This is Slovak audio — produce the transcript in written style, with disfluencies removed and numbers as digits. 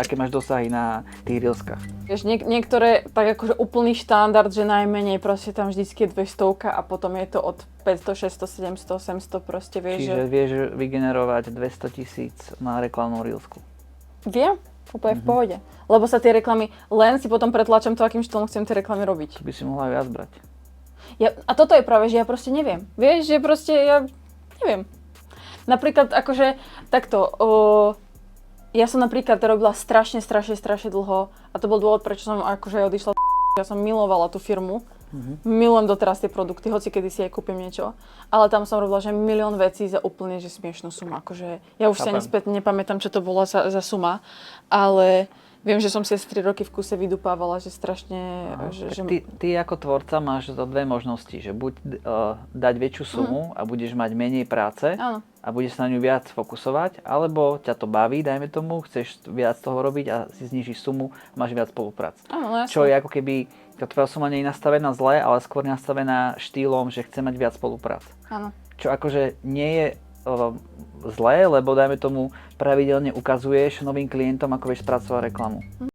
aké máš dosahy na tých reelskách. Vieš, niektoré tak akože úplný štandard, že najmenej proste tam vždycky je 200 a potom je to od 500, 600, 700, 800 proste, vieš, Čiže vieš vygenerovať 200 000 na reklamnú reelsku. Viem, úplne v pohode. Lebo sa tie reklamy, len si potom pretlačam to, akým štýlom chcem tie reklamy robiť. To by si mohla viac brať. A toto je práve, že ja proste neviem. Vieš, že proste ja neviem. Napríklad akože takto, ja som napríklad robila strašne dlho a to bol dôvod, prečo som akože odišla. Ja som milovala tú firmu. Milujem doteraz tie produkty, hoci kedy si aj kúpim niečo. Ale tam som robila, že milión vecí za úplne že smiešnú sumu. Akože, ja už si ani späť nepamätám, čo to bola za suma, ale viem, že som si 3 roky v kuse vydupávala, že strašne... Ty ako tvorca máš to dve možnosti, že buď dať väčšiu sumu a budeš mať menej práce a budeš sa na ňu viac fokusovať, alebo ťa to baví, dajme tomu, chceš viac toho robiť a si znižíš sumu a máš viac spoluprác. Áno, čo je ako keby, tá tvoja suma nie je nastavená zle, ale skôr nastavená štýlom, že chce mať viac spoluprác. Áno. Čo akože nie je zlé, lebo dajme tomu pravidelne ukazuješ novým klientom, ako vieš spracovať reklamu.